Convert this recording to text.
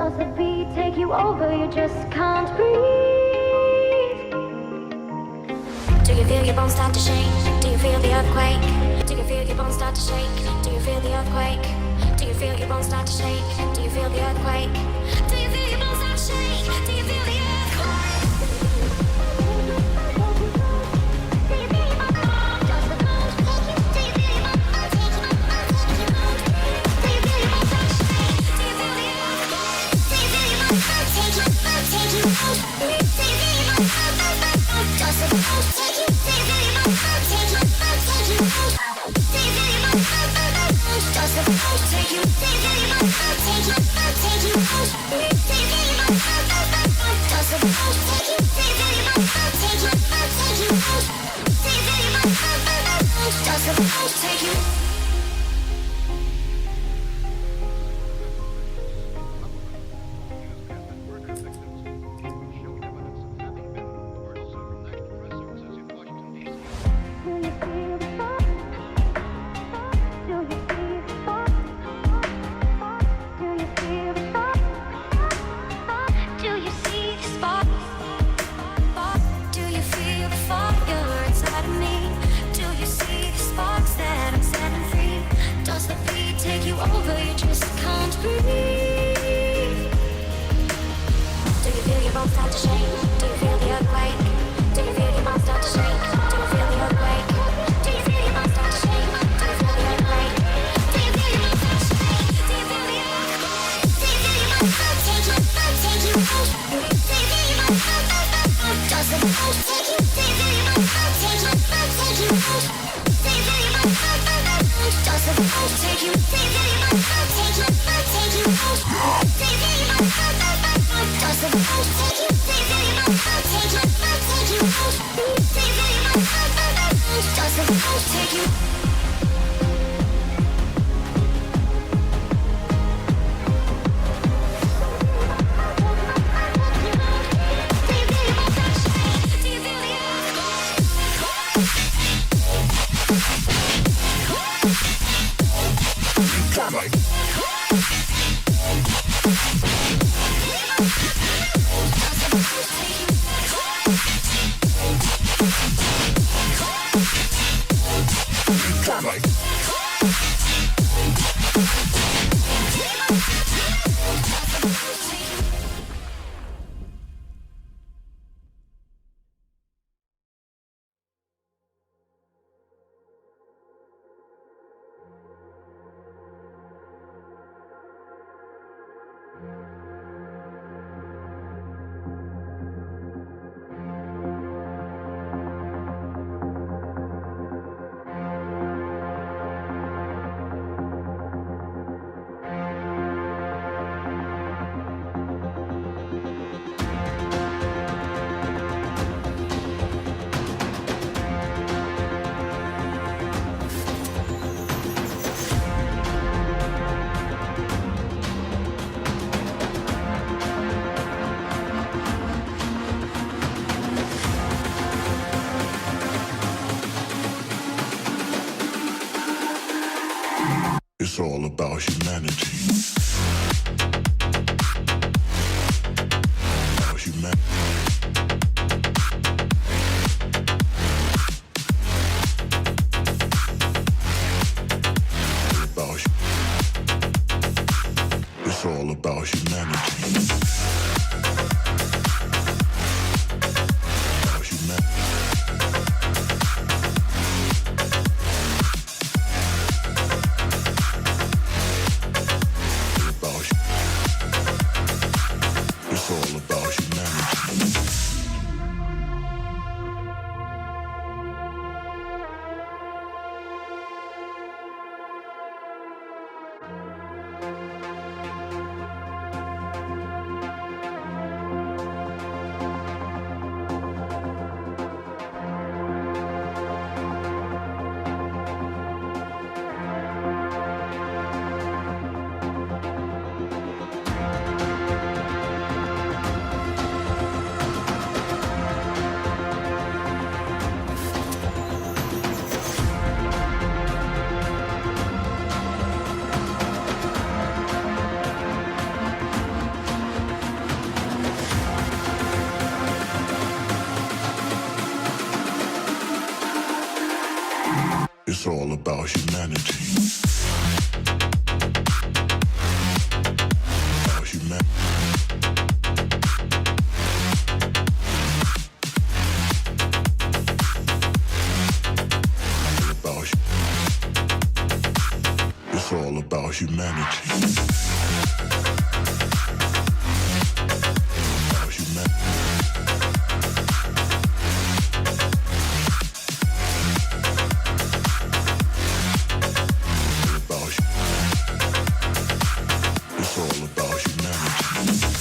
Does the beat take you over? You just can't breathe. Do you feel your bones start to shake? Do you feel the earthquake? Do you feel your bones start to shake? Do you feel the earthquake? Do you feel your bones start to shake? Do you feel the earthquake? Do you feel your bones start to shake? Do you feel the earthquake? Take you. Over, you just can't breathe. Do you feel your bones start to shake? Do you feel the earthquake? Do you feel your bones start to shake? Do you feel the earthquake? Do you feel your bones start to shake? Do you feel the earthquake? Do you feel your bones start to shake? Do you feel the earthquake? Do you feel your bones start to shake? Do you feel your bones does the bones take you? Do you feel your bones take you? Take you? Do you feel your bones does the bones take you? Do you feel your bones take you? Take you? Do you feel your bones does the bones take you? Do you feel your bones take you? Take you? Do you feel your bones does the bones take you? It's all about humanity. About humanity. It's all about humanity. About humanity. It's all about humanity. It's all about humanity. About humanity. It's all about humanity. About humanity. It's all about humanity.